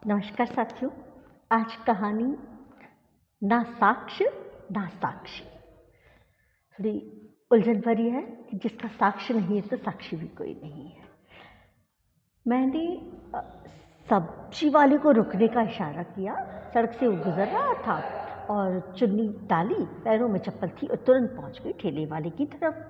नमस्कार साथियों। आज कहानी ना साक्ष ना साक्षी थोड़ी उलझन भरी है कि जिसका साक्ष्य नहीं है तो साक्षी भी कोई नहीं है। मैंने सब्जी वाले को रुकने का इशारा किया। सड़क से वो गुजर रहा था और चुन्नी डाली, पैरों में चप्पल थी और तुरंत पहुंच गई ठेले वाले की तरफ।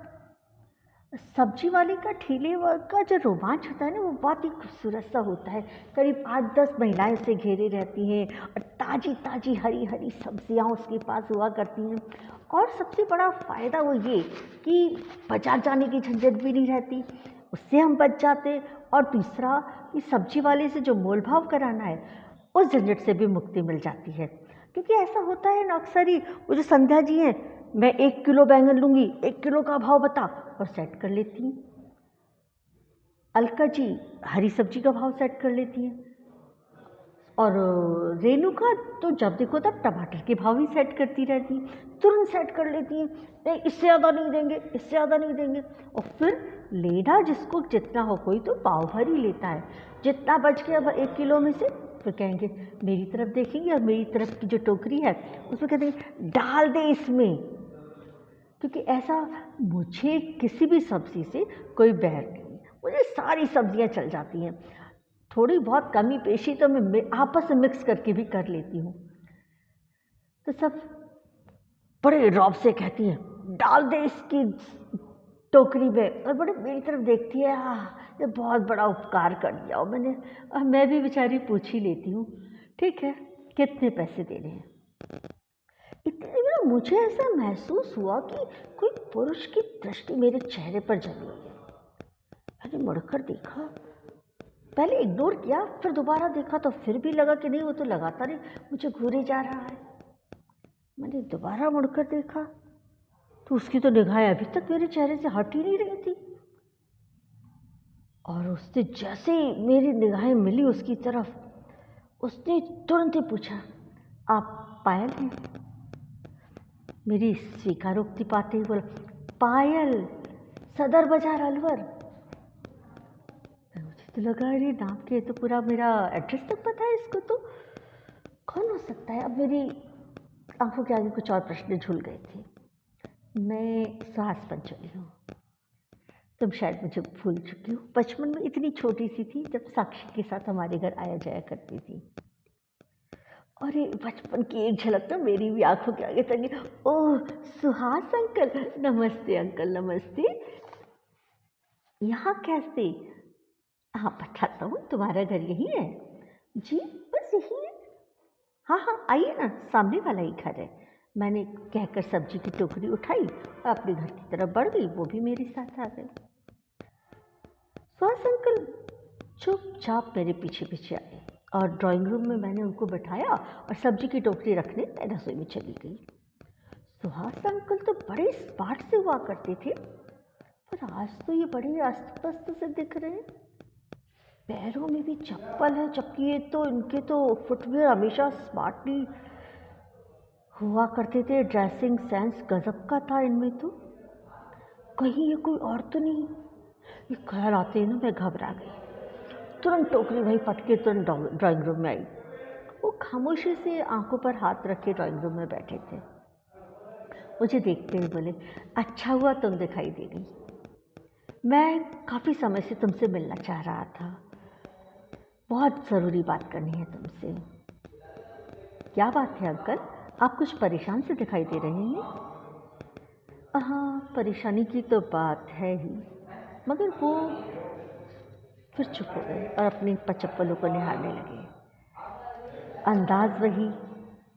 सब्जी वाले का ठेले का जो रोमांच होता है ना, वो बहुत ही खूबसूरत सा होता है। करीब 8-10 महिलाएं उसे घेरे रहती हैं और ताज़ी ताज़ी हरी हरी सब्जियां उसके पास हुआ करती हैं। और सबसे बड़ा फ़ायदा वो ये कि बाजार जाने की झंझट भी नहीं रहती, उससे हम बच जाते। और दूसरा कि सब्जी वाले से जो मोल भाव कराना है उस झंझट से भी मुक्ति मिल जाती है। क्योंकि ऐसा होता है ना अक्सर ही, वो जो संध्या जी हैं, मैं 1 किलो बैंगन लूँगी, 1 किलो का भाव बता, और सेट कर लेती हैं। अलका जी हरी सब्जी का भाव सेट कर लेती हैं और रेणुका तो जब देखो तब टमाटर के भाव ही सेट करती रहती हैं, तुरंत सेट कर लेती हैं। नहीं, इससे ज़्यादा नहीं देंगे, इससे ज़्यादा नहीं देंगे। और फिर लेना जिसको जितना हो, कोई तो पाव भर ही लेता है, जितना बच गया 1 किलो में से फिर कहेंगे मेरी तरफ देखेंगे और मेरी तरफ की जो टोकरी है उसमें कहते हैं डाल दे इसमें। क्योंकि ऐसा, मुझे किसी भी सब्ज़ी से कोई बैर नहीं, मुझे सारी सब्जियां चल जाती हैं। थोड़ी बहुत कमी पेशी तो मैं आपस में मिक्स करके भी कर लेती हूँ। तो सब बड़े रौब से कहती हैं डाल दे इसकी टोकरी में, और बड़े मेरी तरफ देखती है, ये बहुत बड़ा उपकार कर दिया। और मैं भी बेचारी पूछ ही लेती हूँ, ठीक है कितने पैसे दे रहे हैं। इतने में मुझे ऐसा महसूस हुआ कि कोई पुरुष की दृष्टि मेरे चेहरे पर जमी है। मैंने मुड़कर देखा, पहले इग्नोर किया, फिर दोबारा देखा तो फिर भी लगा कि नहीं, वो तो लगातार ही मुझे घूरे जा रहा है। मैंने दोबारा मुड़कर देखा तो उसकी तो निगाहें अभी तक मेरे चेहरे से हट ही नहीं रही थी। और उसने जैसे ही मेरी निगाहें मिली उसकी तरफ, उसने तुरंत ही पूछा, आप पायल हैं? मेरी स्वीकारोक्ति पाते ही बोला, पायल, सदर बाजार अलवर। मुझे तो लगा अरे नाम के तो पूरा मेरा एड्रेस तक पता है इसको, तो कौन हो सकता है। अब मेरी आंखों के आगे कुछ और प्रश्न झूल गए थे। मैं सुहास पंचोली हूँ। तुम शायद मुझे भूल चुकी हो। बचपन में इतनी छोटी सी थी जब साक्षी के साथ हमारे घर आया जाया करती थी। और ये बचपन की एक झलक तो मेरी भी आंखों के आगे तंगी। ओह सुहास अंकल, नमस्ते अंकल, नमस्ते। यहाँ कैसे? हाँ बताता हूँ, तुम्हारा घर यही है? जी बस यही है। हाँ हाँ आइए ना, सामने वाला ही घर है। मैंने कहकर सब्जी की टोकरी उठाई और अपने घर की तरफ बढ़ गई। वो भी मेरे साथ आ गए। सुहास अंकल चुपचाप मेरे पीछे पीछे आए और ड्राइंग रूम में मैंने उनको बैठाया और सब्जी की टोकरी रखने मैं रसोई में चली गई। सुहास अंकल तो बड़े स्मार्ट से हुआ करते थे, पर आज तो ये बड़े अस्त व्यस्त से दिख रहे हैं। पैरों में भी चप्पल है, जबकि ये तो इनके तो फुटवियर हमेशा स्मार्टली हुआ करते थे। ड्रेसिंग सेंस गजब का था इनमें तो। कहीं ये कोई और तो नहीं। ये ख्याल आते ही ना मैं घबरा गई। तुरंत टोकरी वहीं पटके तुरंत ड्राइंग रूम में आई। वो खामोशी से आंखों पर हाथ रखे ड्राइंग रूम में बैठे थे। मुझे देखते हुए बोले, अच्छा हुआ तुम दिखाई दे गई। मैं काफ़ी समय से तुमसे मिलना चाह रहा था, बहुत ज़रूरी बात करनी है तुमसे। क्या बात है अंकल, आप कुछ परेशान से दिखाई दे रहे हैं? हाँ परेशानी की तो बात है ही, मगर वो फिर चुप हो गए और अपनी चप्पलों को निहारने लगे। अंदाज वही,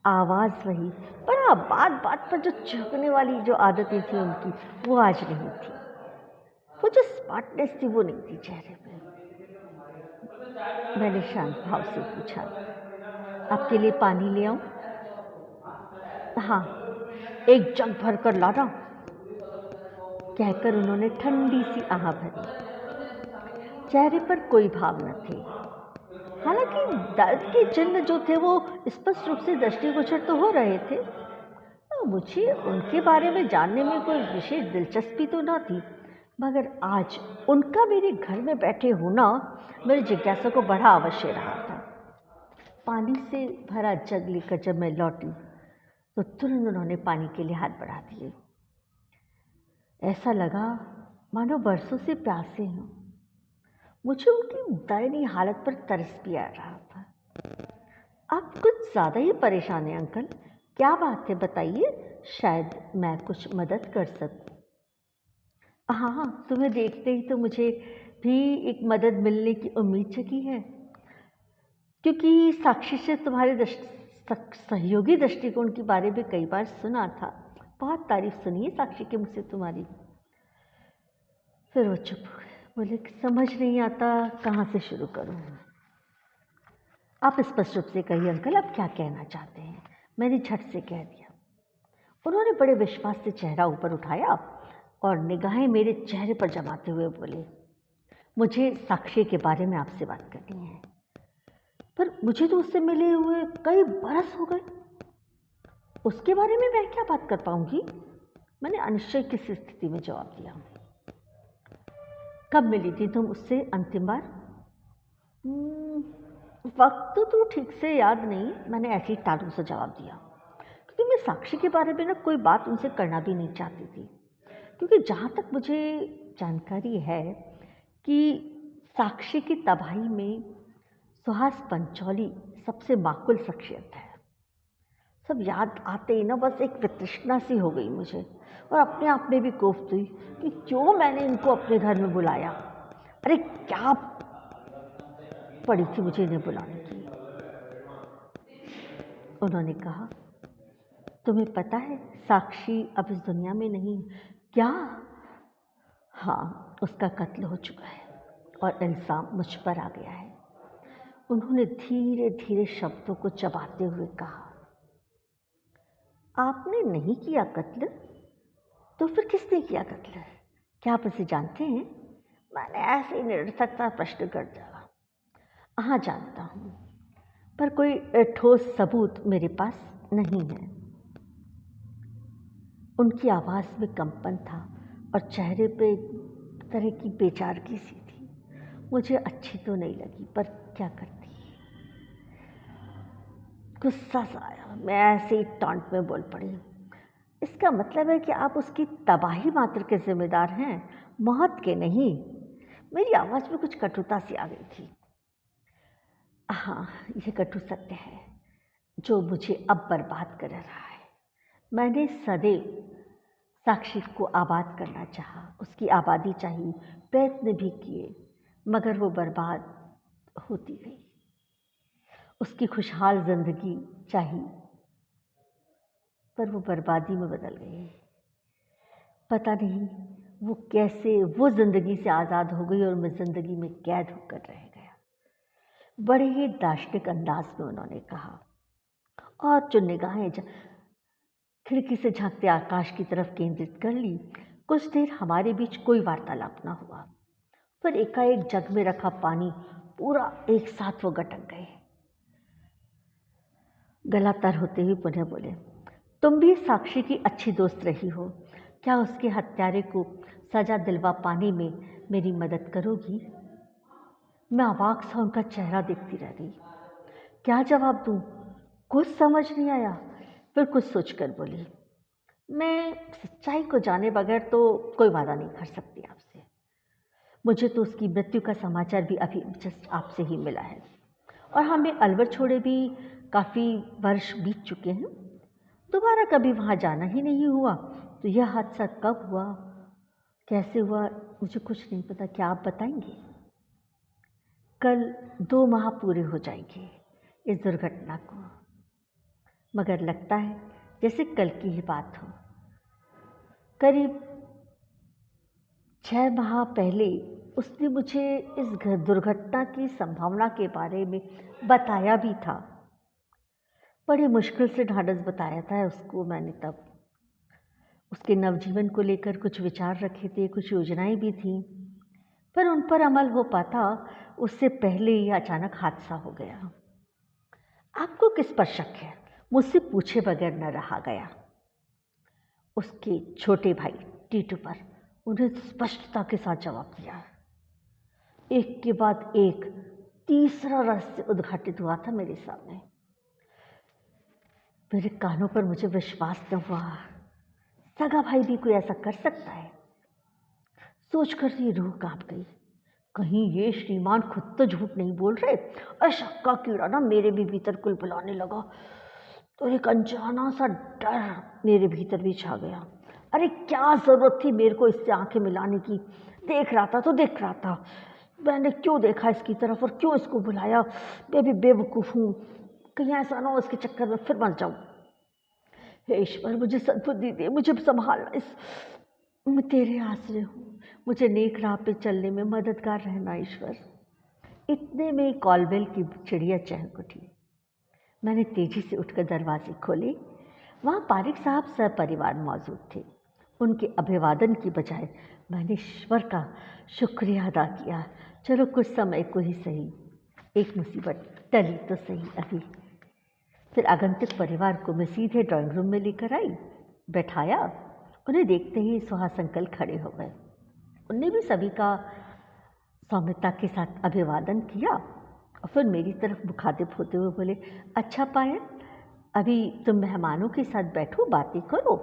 आवाज़ वही, पर हाँ बात बात पर जो चौंकने वाली जो आदतें थी उनकी, वो आज नहीं थी। वो जो स्मार्टनेस थी वो नहीं थी चेहरे पे। मैंने शांत भाव से पूछा, आपके लिए पानी ले आऊं? हाँ, एक जग भर कर लाना, कहकर उन्होंने ठंडी सी आह भरी। चेहरे पर कोई भाव न थे। हालांकि दर्द के चिन्ह जो थे वो स्पष्ट रूप से दृष्टिगोचर तो हो रहे थे। मुझे उनके बारे में जानने में कोई विशेष दिलचस्पी तो न थी, मगर आज उनका मेरे घर में बैठे होना मेरी जिज्ञासा को बढ़ा अवश्य रहा था। पानी से भरा जग लेकर जब मैं लौटी तो तुरंत उन्होंने पानी के लिए हाथ बढ़ा दिए। ऐसा लगा मानो बरसों से प्यासे हों। मुझे उनकी दयनीय हालत पर तरस भी आ रहा था। आप कुछ ज़्यादा ही परेशान हैं अंकल, क्या बात है बताइए, शायद मैं कुछ मदद कर सकूं। हाँ, तुम्हें देखते ही तो मुझे भी एक मदद मिलने की उम्मीद जगी है, क्योंकि साक्षी से तुम्हारे सहयोगी दृष्टिकोण के बारे में कई बार सुना था। बहुत तारीफ सुनी है साक्षी के मुझ से तुम्हारी। फिर वो चुप हो गए, बोले कि समझ नहीं आता कहाँ से शुरू करूँ। आप स्पष्ट रूप से कहिए अंकल, आप क्या कहना चाहते हैं। मैंने झट से कह दिया। उन्होंने बड़े विश्वास से चेहरा ऊपर उठाया और निगाहें मेरे चेहरे पर जमाते हुए बोले, मुझे साक्षी के बारे में आपसे बात करनी है। पर मुझे तो उससे मिले हुए कई बरस हो गए, उसके बारे में मैं क्या बात कर पाऊंगी। मैंने अनिश्चय की स्थिति में जवाब दिया। कब मिली थी तुम उससे अंतिम बार? वक्त तो ठीक से याद नहीं, मैंने ऐसे ही टालू से जवाब दिया, क्योंकि मैं साक्षी के बारे में ना कोई बात उनसे करना भी नहीं चाहती थी। क्योंकि जहाँ तक मुझे जानकारी है कि साक्षी की तबाही में सुहास पंचौली सबसे माकूल शख्सियत है। सब याद आते ही ना बस एक वितृष्णा सी हो गई मुझे, और अपने आप में भी कोफ्त हुई कि क्यों मैंने इनको अपने घर में बुलाया। अरे क्या पड़ी थी मुझे इन्हें बुलाने की। उन्होंने कहा, तुम्हें पता है साक्षी अब इस दुनिया में नहीं। क्या? हाँ, उसका कत्ल हो चुका है और इल्ज़ाम मुझ पर आ गया है। उन्होंने धीरे धीरे शब्दों को चबाते हुए कहा, आपने नहीं किया कत्ल? तो फिर किसने किया कत्ल? क्या आप उसे जानते हैं? मैंने ऐसे ही निरर्थकता प्रश्न कर दिया। हाँ जानता हूँ, पर कोई ठोस सबूत मेरे पास नहीं है। उनकी आवाज़ में कंपन था और चेहरे पे एक तरह की बेचारगी सी थी। मुझे अच्छी तो नहीं लगी, पर क्या करती। गुस्सा सा आया, मैं ऐसे ही टॉन्ट में बोल पड़ी, इसका मतलब है कि आप उसकी तबाही मात्र के जिम्मेदार हैं, मौत के नहीं। मेरी आवाज़ में कुछ कटुता सी आ गई थी। हाँ, ये कटु सत्य है जो मुझे अब बर्बाद कर रहा है। मैंने सदैव साक्षी को आबाद करना चाहा, उसकी आबादी चाहिए, प्रयत्न भी किए, मगर वो बर्बाद होती गई। उसकी खुशहाल जिंदगी चाहिए, पर वो बर्बादी में बदल गई। पता नहीं वो कैसे वो ज़िंदगी से आज़ाद हो गई और मैं ज़िंदगी में कैद होकर रह गया। बड़े ही दार्शनिक अंदाज में उन्होंने कहा, और जो निगाहें खिड़की से झांकते आकाश की तरफ केंद्रित कर ली। कुछ देर हमारे बीच कोई वार्तालाप न हुआ, फिर एकाएक जग में रखा पानी पूरा एक साथ वो गटक गए। गला तर होते हुए पुनः बोले, तुम भी साक्षी की अच्छी दोस्त रही हो, क्या उसके हत्यारे को सजा दिलवा पाने में मेरी मदद करोगी? मैं अवाक सा उनका चेहरा देखती रह गई। क्या जवाब दूं? कुछ समझ नहीं आया। फिर कुछ सोचकर बोली, मैं सच्चाई को जाने बगैर तो कोई वादा नहीं कर सकती आपसे। मुझे तो उसकी मृत्यु का समाचार भी अभी जस्ट आपसे ही मिला है, और हमें अलवर छोड़े भी काफ़ी वर्ष बीत चुके हैं। दोबारा कभी वहाँ जाना ही नहीं हुआ, तो यह हादसा कब हुआ, कैसे हुआ, मुझे कुछ नहीं पता। क्या आप बताएंगे? कल 2 माह पूरे हो जाएंगे इस दुर्घटना को, मगर लगता है जैसे कल की ही बात हो। करीब 6 माह पहले उसने मुझे इस दुर्घटना की संभावना के बारे में बताया भी था। बड़ी मुश्किल से ढाढ़स बताया था उसको मैंने तब। उसके नवजीवन को लेकर कुछ विचार रखे थे, कुछ योजनाएं भी थीं, पर उन पर अमल हो पाता उससे पहले ही अचानक हादसा हो गया। आपको किस पर शक है? मुझसे पूछे बगैर न रहा गया। उसके छोटे भाई टीटू पर उन्हें स्पष्टता के साथ जवाब दिया। एक के बाद एक तीसरा रहस्य उद्घाटित हुआ था मेरे सामने। मेरे कानों पर मुझे विश्वास न हुआ, सगा भाई भी कोई ऐसा कर सकता है। सोचकर ये रूह कांप गई, कहीं ये श्रीमान खुद तो झूठ नहीं बोल रहे। और शक का कीड़ा ना मेरे भी भीतर कुलबुलाने लगा, तो एक अनजाना सा डर मेरे भीतर भी छा गया। अरे क्या जरूरत थी मेरे को इससे आंखें मिलाने की? देख रहा था तो देख रहा था, मैंने क्यों देखा इसकी तरफ और क्यों इसको बुलाया? मैं भी बेवकूफ़ हूँ, कहीं ऐसा ना हो इसके चक्कर में फिर मर जाऊँ। हे ईश्वर, मुझे सद्बुद्धि दे, मुझे संभालना। मैं तेरे आश्रय हूँ, मुझे नेक राह पे चलने में मददगार रहना ईश्वर। इतने में कॉलबेल की चिड़िया चहक उठी। मैंने तेजी से उठकर दरवाजे खोले। वहाँ पारिक साहब सपरिवार मौजूद थे। उनके अभिवादन की बजाय मैंने ईश्वर का शुक्रिया अदा किया। चलो कुछ समय को ही सही, एक मुसीबत टली तो सही अभी। फिर आगंतुक परिवार को मैं सीधे ड्राइंग रूम में लेकर आई, बैठाया। उन्हें देखते ही सुहास अंकल खड़े हो गए। उनने भी सभी का सौम्यता के साथ अभिवादन किया और फिर मेरी तरफ मुखातिब होते हुए बोले, अच्छा पायल, अभी तुम मेहमानों के साथ बैठो, बातें करो,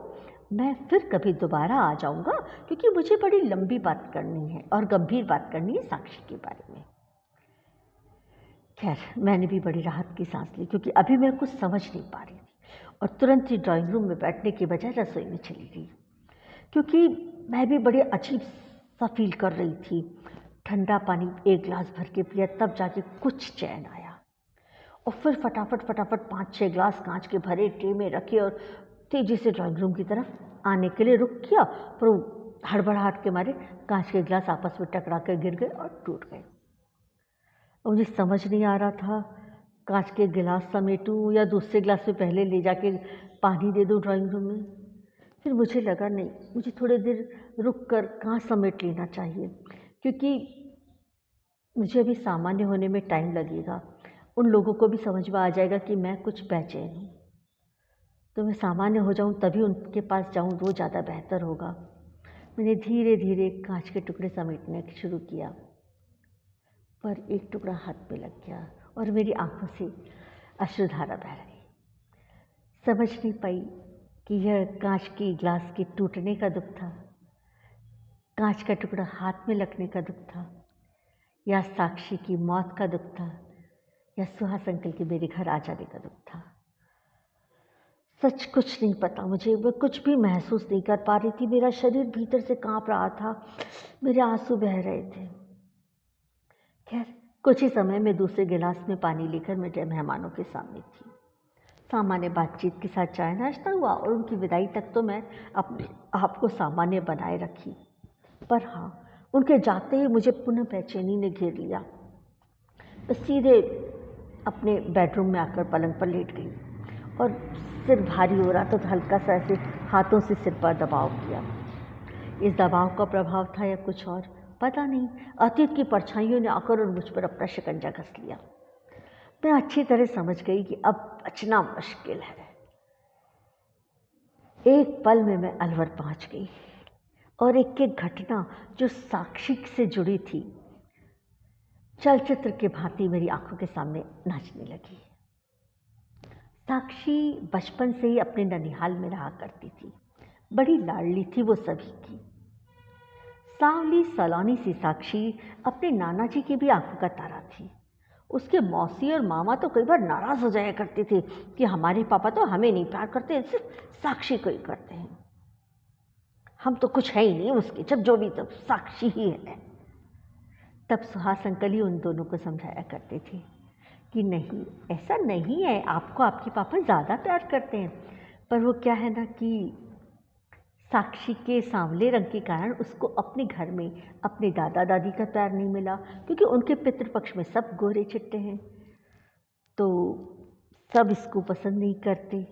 मैं फिर कभी दोबारा आ जाऊंगा, क्योंकि मुझे बड़ी लंबी बात करनी है और गंभीर बात करनी है साक्षी के बारे में। खैर, मैंने भी बड़ी राहत की सांस ली, क्योंकि अभी मैं कुछ समझ नहीं पा रही थी और तुरंत ही ड्राइंग रूम में बैठने के बजाय रसोई में चली गई, क्योंकि मैं भी बड़ी अजीब सा फील कर रही थी। ठंडा पानी एक गिलास भर के पिया, तब जाके कुछ चैन आया। और फिर फटाफट 5-6 गिलास कांच के भरे ट्रे में रखे और तेजी से ड्राइंग रूम की तरफ आने के लिए रुक किया, पर हड़बड़ाहट के मारे कांच के गिलास आपस में टकरा कर गिर गए और टूट गए। मुझे समझ नहीं आ रहा था कांच के गिलास समेटूं या दूसरे गिलास में पहले ले जाके पानी दे दूं ड्राइंग रूम में। फिर मुझे लगा नहीं, मुझे थोड़ी देर रुक कर कांच समेट लेना चाहिए, क्योंकि मुझे अभी सामान्य होने में टाइम लगेगा। उन लोगों को भी समझ में आ जाएगा कि मैं कुछ बेचैन हूँ, तो मैं सामान्य हो जाऊँ तभी उनके पास जाऊँ, वो ज़्यादा बेहतर होगा। मैंने धीरे धीरे कांच के टुकड़े समेटने शुरू किया, पर एक टुकड़ा हाथ में लग गया और मेरी आंखों से अश्रुधारा बह रही। समझ नहीं पाई कि यह कांच की गिलास के टूटने का दुख था, कांच का टुकड़ा हाथ में लगने का दुख था, या साक्षी की मौत का दुख था, या सुहास अंकल के मेरे घर आ जाने का दुख था। सच कुछ नहीं पता मुझे, मैं कुछ भी महसूस नहीं कर पा रही थी। मेरा शरीर भीतर से कांप रहा था, मेरे आंसू बह रहे थे। खैर, कुछ ही समय में दूसरे गिलास में पानी लेकर मेरे मेहमानों के सामने थी। सामान्य बातचीत के साथ चाय नाश्ता हुआ और उनकी विदाई तक तो मैं अपने आप को सामान्य बनाए रखी। पर हाँ, उनके जाते ही मुझे पुनः बेचैनी ने घेर लिया। मैं सीधे अपने बेडरूम में आकर पलंग पर लेट गई और सिर भारी हो रहा था, तो हल्का सा ऐसे हाथों से सिर पर दबाव किया। इस दबाव का प्रभाव था या कुछ और, पता नहीं। अतीत की परछाइयों ने आकर और मुझ पर अपना शिकंजा कस लिया। मैं अच्छी तरह समझ गई कि अब बचना मुश्किल है। एक पल में मैं अलवर पहुंच गई और एक एक घटना जो साक्षी से जुड़ी थी, चलचित्र के भांति मेरी आंखों के सामने नाचने लगी। साक्षी बचपन से ही अपने ननिहाल में रहा करती थी, बड़ी लाडली थी वो सभी की। सांवली सलोनी सी साक्षी अपने नाना जी की भी आंखों का तारा थी। उसके मौसी और मामा तो कई बार नाराज हो जाया करते थे कि हमारे पापा तो हमें नहीं प्यार करते, सिर्फ साक्षी को ही करते हैं, हम तो कुछ है ही नहीं उसके, जब जो भी तब साक्षी ही है। तब सुहास अंकल ही उन दोनों को समझाया करते थे कि नहीं, ऐसा नहीं है, आपको आपके पापा ज़्यादा प्यार करते हैं। पर वो क्या है ना कि साक्षी के सांवले रंग के कारण उसको अपने घर में अपने दादा दादी का प्यार नहीं मिला, क्योंकि उनके पितृपक्ष में सब गोरे चिट्टे हैं, तो सब इसको पसंद नहीं करते।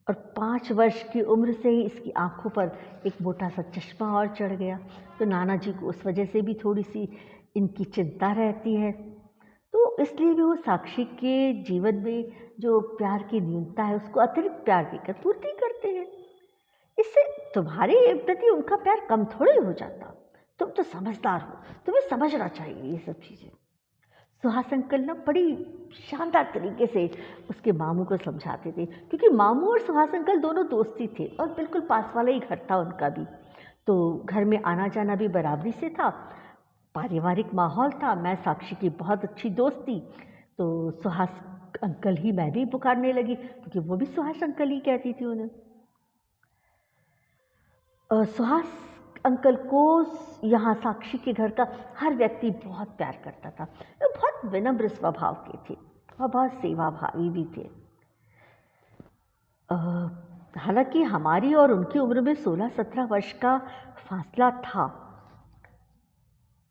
और 5 वर्ष की उम्र से ही इसकी आंखों पर एक मोटा सा चश्मा और चढ़ गया, तो नाना जी को उस वजह से भी थोड़ी सी इनकी चिंता रहती है। तो इसलिए भी वो साक्षी के जीवन में जो प्यार की न्यूनता है उसको अतिरिक्त प्यार देकर पूर्ति करते हैं। इससे तुम्हारे प्रति उनका प्यार कम थोड़ी हो जाता। तुम तो समझदार हो, तुम्हें समझना चाहिए ये सब चीज़ें। सुहास अंकल ना बड़ी शानदार तरीके से उसके मामू को समझाते थे, क्योंकि मामू और सुहास अंकल दोनों दोस्ती थे और बिल्कुल पास वाला ही घर था उनका भी, तो घर में आना जाना भी बराबरी से था, पारिवारिक माहौल था। मैं साक्षी की बहुत अच्छी दोस्त थी, तो सुहास अंकल ही मैं भी पुकारने लगी, क्योंकि वो भी सुहास अंकल ही कहती थी उन्हें। सुहास अंकल को यहाँ साक्षी के घर का हर व्यक्ति बहुत प्यार करता था। वो बहुत विनम्र स्वभाव के थे और बहुत सेवाभावी भी थे। हालांकि हमारी और उनकी उम्र में 16-17 वर्ष का फासला था,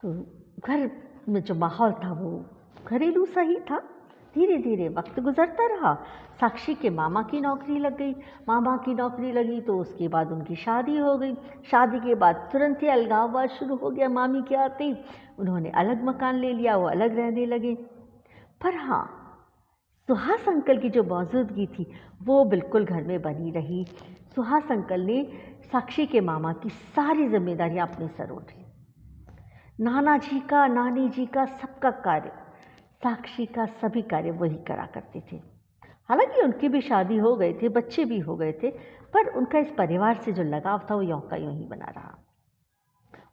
तो घर में जो माहौल था वो घरेलू सा ही था। धीरे धीरे वक्त गुजरता रहा, साक्षी के मामा की नौकरी लग गई। मामा की नौकरी लगी तो उसके बाद उनकी शादी हो गई। शादी के बाद तुरंत ही अलगाववाद शुरू हो गया। मामी के आते ही उन्होंने अलग मकान ले लिया, वो अलग रहने लगे। पर हाँ, सुहास अंकल की जो मौजूदगी थी वो बिल्कुल घर में बनी रही। सुहास अंकल ने साक्षी के मामा की सारी जिम्मेदारियां अपने सर उठी। नाना जी का, नानी जी का, सबका कार्य, साक्षी का सभी कार्य वही करा करते थे। हालांकि उनकी भी शादी हो गए थे, बच्चे भी हो गए थे, पर उनका इस परिवार से जो लगाव था वो यों का यों ही बना रहा।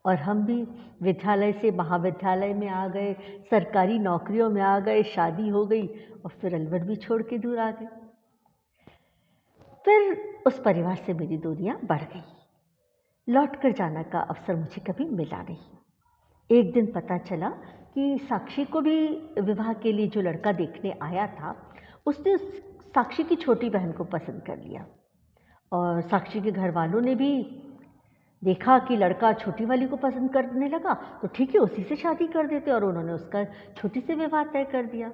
और हम भी विद्यालय से महाविद्यालय में आ गए, सरकारी नौकरियों में आ गए, शादी हो गई और फिर अलवर भी छोड़ के दूर आ गए। फिर उस परिवार से मेरी दूरियां बढ़ गई। लौट कर जाने का अवसर मुझे कभी मिला नहीं। एक दिन पता चला कि साक्षी को भी विवाह के लिए जो लड़का देखने आया था उसने साक्षी की छोटी बहन को पसंद कर लिया, और साक्षी के घर वालों ने भी देखा कि लड़का छोटी वाली को पसंद करने लगा तो ठीक है, उसी से शादी कर देते, और उन्होंने उसका छोटी से विवाह तय कर दिया।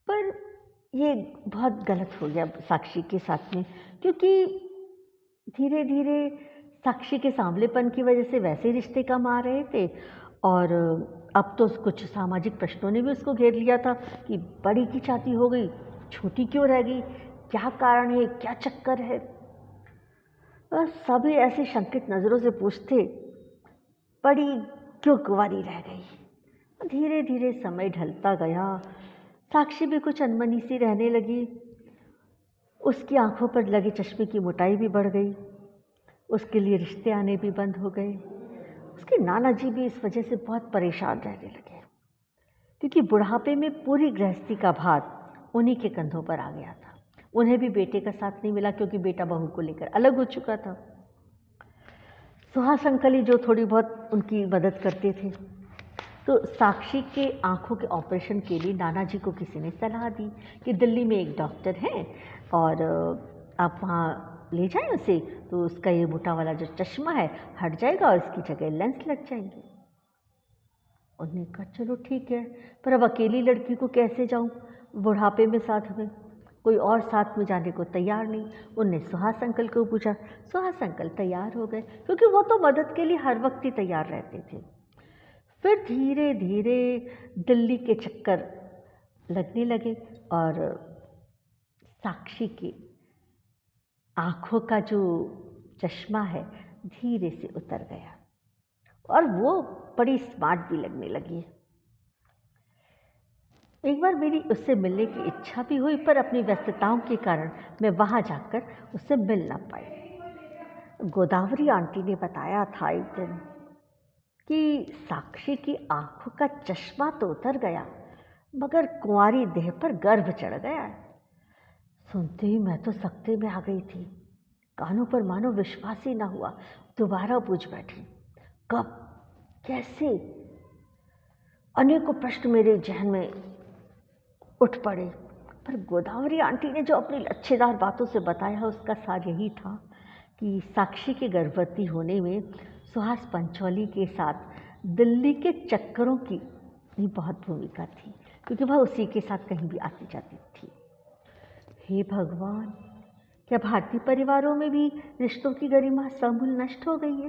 पर ये बहुत गलत हो गया साक्षी के साथ में, क्योंकि धीरे धीरे साक्षी के सांवलेपन की वजह से वैसे रिश्ते कम आ रहे थे, और अब तो कुछ सामाजिक प्रश्नों ने भी उसको घेर लिया था कि बड़ी की शादी हो गई, छोटी क्यों रह गई, क्या कारण है, क्या चक्कर है। बस सभी ऐसे शंकित नज़रों से पूछते, बड़ी क्यों कुंवारी रह गई। धीरे धीरे समय ढलता गया, साक्षी भी कुछ अनमनी सी रहने लगी। उसकी आंखों पर लगे चश्मे की मोटाई भी बढ़ गई, उसके लिए रिश्ते आने भी बंद हो गए। उसके नाना जी भी इस वजह से बहुत परेशान रहने लगे, क्योंकि बुढ़ापे में पूरी गृहस्थी का भार उन्हीं के कंधों पर आ गया था। उन्हें भी बेटे का साथ नहीं मिला, क्योंकि बेटा बहू को लेकर अलग हो चुका था। सुहास अंकल ही जो थोड़ी बहुत उनकी मदद करते थे। तो साक्षी के आंखों के ऑपरेशन के लिए नाना जी को किसी ने सलाह दी कि दिल्ली में एक डॉक्टर हैं और आप वहाँ ले जाएं उसे, तो उसका ये मोटा वाला जो चश्मा है हट जाएगा और इसकी जगह लेंस लग जाएंगे। उन्होंने कहा चलो ठीक है, पर अब अकेली लड़की को कैसे जाऊं बुढ़ापे में साथ में, कोई और साथ में जाने को तैयार नहीं। उनने सुहास अंकल को पूछा, सुहास अंकल तैयार हो गए, क्योंकि वो तो मदद के लिए हर वक्त ही तैयार रहते थे। फिर धीरे धीरे दिल्ली के चक्कर लगने लगे और साक्षी की आँखों का जो चश्मा है धीरे से उतर गया और वो बड़ी स्मार्ट भी लगने लगी। एक बार मेरी उससे मिलने की इच्छा भी हुई, पर अपनी व्यस्तताओं के कारण मैं वहाँ जाकर उससे मिल ना पाई। गोदावरी आंटी ने बताया था एक दिन कि साक्षी की आंखों का चश्मा तो उतर गया, मगर कुंवारी देह पर गर्भ चढ़ गया। सुनते ही मैं तो सकते में आ गई थी, कानों पर मानो विश्वास ही ना हुआ। दोबारा पूछ बैठी, कब, कैसे? अनेकों प्रश्न मेरे जहन में उठ पड़े, पर गोदावरी आंटी ने जो अपनी लच्छेदार बातों से बताया उसका सार यही था कि साक्षी के गर्भवती होने में सुहास पंचौली के साथ दिल्ली के चक्करों की भी बहुत भूमिका थी, क्योंकि वह उसी के साथ कहीं भी आती जाती थी। हे भगवान, क्या भारतीय परिवारों में भी रिश्तों की गरिमा समूल नष्ट हो गई है?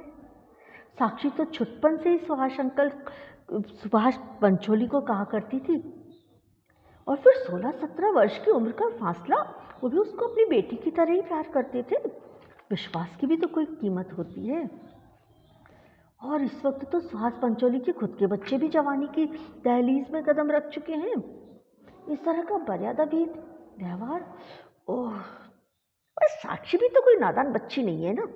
साक्षी तो छुटपन से ही सुभाष पंचोली को कहा करती थी, और फिर 16-17 वर्ष की उम्र का फासला, वो भी उसको अपनी बेटी की तरह ही प्यार करते थे। विश्वास की भी तो कोई कीमत होती है। और इस वक्त तो सुहास पंचोली के खुद के बच्चे भी जवानी की दहलीज में कदम रख चुके हैं। इस तरह का मर्यादा भी व्यवहार, ओह, और साक्षी भी तो कोई नादान बच्ची नहीं है ना,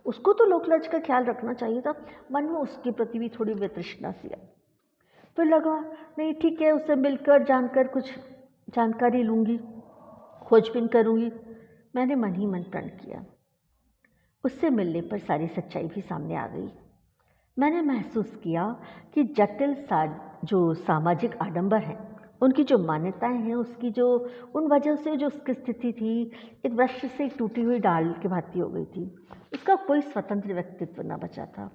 उसको तो लोकलाज का ख्याल रखना चाहिए था। मन में उसके प्रति भी थोड़ी वितृष्णा सी आई। फिर लगा नहीं ठीक है, उससे मिलकर जानकर कुछ जानकारी लूँगी, खोजबीन करूँगी। मैंने मन ही मन प्रण किया। उससे मिलने पर सारी सच्चाई भी सामने आ गई। मैंने महसूस किया कि जटिल जो सामाजिक आडंबर हैं, उनकी जो मान्यताएं हैं, उसकी जो उन वजह से जो उसकी स्थिति थी, एक वृक्ष से एक टूटी हुई डाल की भांति हो गई थी। उसका कोई स्वतंत्र व्यक्तित्व न बचा था।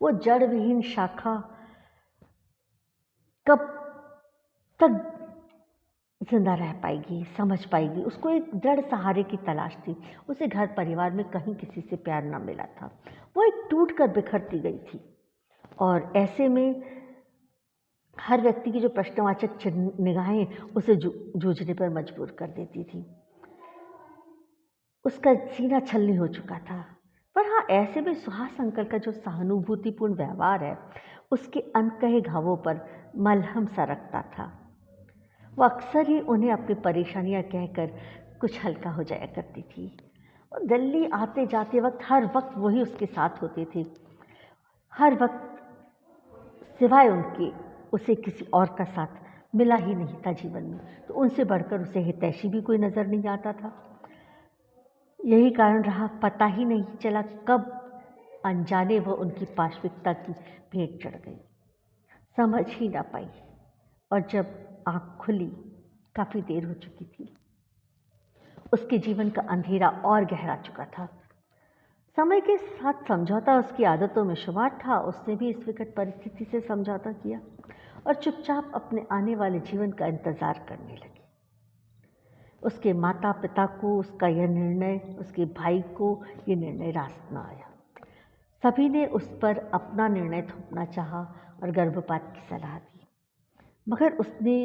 वो जड़ विहीन शाखा कब तक जिंदा रह पाएगी, समझ पाएगी? उसको एक दृढ़ सहारे की तलाश थी। उसे घर परिवार में कहीं किसी से प्यार न मिला था। वो एक टूट कर बिखरती गई थी और ऐसे में हर व्यक्ति की जो प्रश्नवाचक निगाहें उसे जूझने पर मजबूर कर देती थी। उसका सीना छलनी हो चुका था। पर हाँ, ऐसे में सुहास अंकल का जो सहानुभूतिपूर्ण व्यवहार है, उसके अनकहे घावों पर मलहम सा रखता था। वो अक्सर ही उन्हें अपनी परेशानियां कहकर कुछ हल्का हो जाया करती थी। और दिल्ली आते जाते वक्त हर वक्त वही उसके साथ होते थे। हर वक्त सिवाय उनके उसे किसी और का साथ मिला ही नहीं था जीवन में। तो उनसे बढ़कर उसे हितैषी भी कोई नज़र नहीं आता था। यही कारण रहा, पता ही नहीं चला कब अनजाने वो उनकी पाशविकता की भेंट चढ़ गई, समझ ही ना पाई। और जब आँख खुली, काफ़ी देर हो चुकी थी। उसके जीवन का अंधेरा और गहरा चुका था। समय के साथ समझौता उसकी आदतों में शुमार था। उसने भी इस विकट परिस्थिति से समझौता किया और चुपचाप अपने आने वाले जीवन का इंतज़ार करने लगी। उसके माता पिता को उसका यह निर्णय, उसके भाई को ये निर्णय रास न आया। सभी ने उस पर अपना निर्णय थोपना चाहा और गर्भपात की सलाह दी, मगर उसने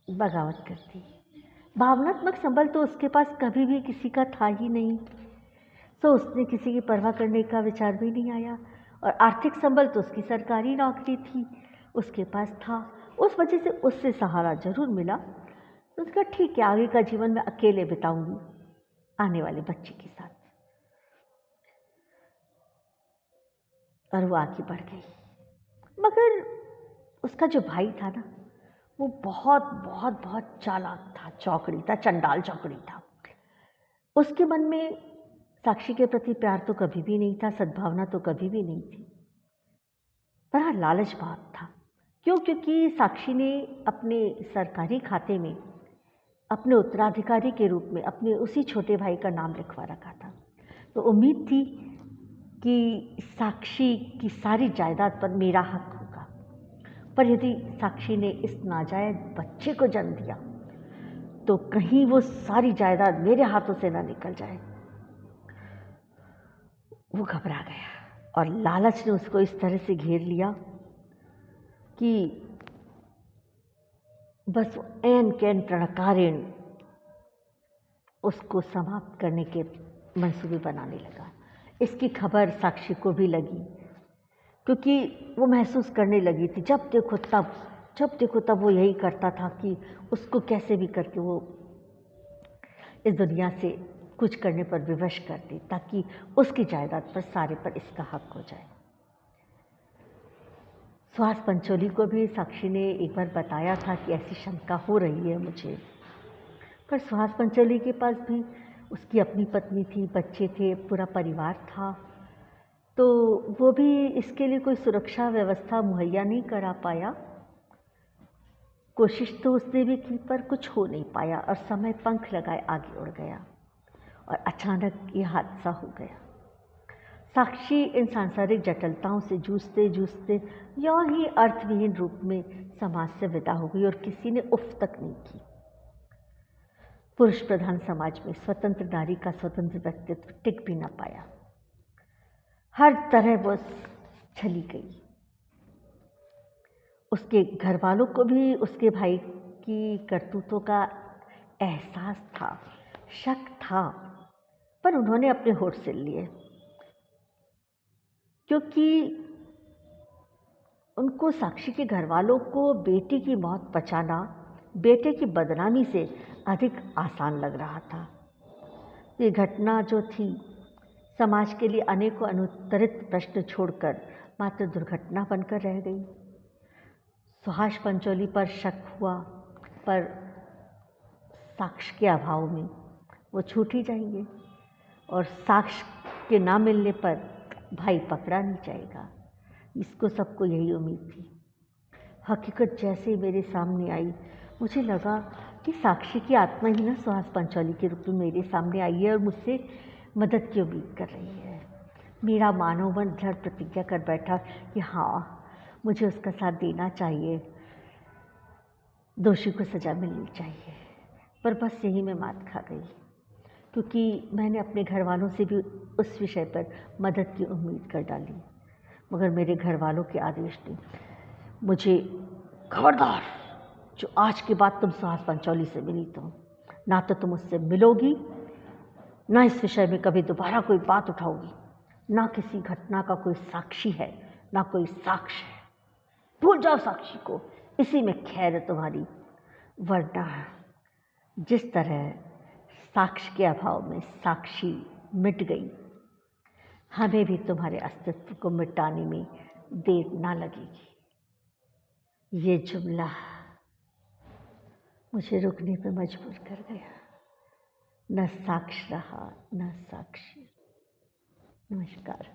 बगावत कर दी। भावनात्मक संबल तो उसके पास कभी भी किसी का था ही नहीं, तो उसने किसी की परवाह करने का विचार भी नहीं आया। और आर्थिक संबल तो उसकी सरकारी नौकरी थी, उसके पास था। उस वजह से उससे सहारा जरूर मिला। तो उसका ठीक है, आगे का जीवन मैं अकेले बिताऊंगी आने वाले बच्चे के साथ। और वो आगे बढ़ गई। मगर उसका जो भाई था ना, वो बहुत बहुत बहुत चालाक था, चौकड़ी था, चंडाल चौकड़ी था। उसके मन में साक्षी के प्रति प्यार तो कभी भी नहीं था, सद्भावना तो कभी भी नहीं थी, पर हाँ, लालच बहुत था। क्यों? क्योंकि साक्षी ने अपने सरकारी खाते में अपने उत्तराधिकारी के रूप में अपने उसी छोटे भाई का नाम लिखवा रखा था। तो उम्मीद थी कि साक्षी की सारी जायदाद पर मेरा हक होगा। पर यदि साक्षी ने इस नाजायज बच्चे को जन्म दिया तो कहीं वो सारी जायदाद मेरे हाथों से ना निकल जाए। वो घबरा गया और लालच ने उसको इस तरह से घेर लिया कि बस ऐन कैन टणकारेण उसको समाप्त करने के मंसूबे बनाने लगा। इसकी खबर साक्षी को भी लगी, क्योंकि वो महसूस करने लगी थी जब देखो तब वो यही करता था कि उसको कैसे भी करके वो इस दुनिया से कुछ करने पर विवश कर दे, ताकि उसकी जायदाद पर सारे पर इसका हक हो जाए। सुहास पंचोली को भी साक्षी ने एक बार बताया था कि ऐसी शंका हो रही है मुझे। पर सुहास पंचोली के पास भी उसकी अपनी पत्नी थी, बच्चे थे, पूरा परिवार था। तो वो भी इसके लिए कोई सुरक्षा व्यवस्था मुहैया नहीं करा पाया। कोशिश तो उसने भी की, पर कुछ हो नहीं पाया और समय पंख लगाए आगे उड़ गया और अचानक ये हादसा हो गया। साक्षी इन सांसारिक जटिलताओं से जूझते जूझते यों ही अर्थविहीन रूप में समाज से विदा हो गई और किसी ने उफ तक नहीं की। पुरुष प्रधान समाज में स्वतंत्र नारी का स्वतंत्र व्यक्तित्व टिक भी न पाया। हर तरह वो छली गई। उसके घर वालों को भी उसके भाई की करतूतों का एहसास था, शक था, पर उन्होंने अपने होठ सिल लिए। क्योंकि उनको, साक्षी के घर वालों को, बेटी की मौत बचाना बेटे की बदनामी से अधिक आसान लग रहा था। ये घटना जो थी समाज के लिए अनेकों अनुत्तरित प्रश्न छोड़कर मात्र दुर्घटना बनकर रह गई। सुहास पंचोली पर शक हुआ, पर साक्ष्य के अभाव में वो छूट ही जाएंगे और साक्ष्य के ना मिलने पर भाई पकड़ा नहीं जाएगा। इसको सबको यही उम्मीद थी। हकीकत जैसे ही मेरे सामने आई, मुझे लगा कि साक्षी की आत्मा ही ना सुहास पंचोली के रूप में मेरे सामने आई है और मुझसे मदद की उम्मीद कर रही है। मेरा मानव मन दृढ़ प्रतिज्ञा कर बैठा कि हाँ, मुझे उसका साथ देना चाहिए, दोषी को सज़ा मिलनी चाहिए। पर बस यही मैं मात खा गई, क्योंकि मैंने अपने घर वालों से भी उस विषय पर मदद की उम्मीद कर डाली। मगर मेरे घर वालों के आदेश ने मुझे, खबरदार, जो आज के बाद तुम सुहास पंचोली से मिली तो ना तो तुम उससे मिलोगी, ना इस विषय में कभी दोबारा कोई बात उठाओगी, ना किसी घटना का कोई साक्षी है, ना कोई साक्ष्य है। भूल जाओ साक्षी को, इसी में खैर है तुम्हारी। वरना जिस तरह साक्ष्य के अभाव में साक्षी मिट गई, हमें भी तुम्हारे अस्तित्व को मिटाने में देर ना लगेगी। ये जुमला मुझे रुकने पर मजबूर कर गया। न साक्ष्य रहा, न साक्षी। नमस्कार।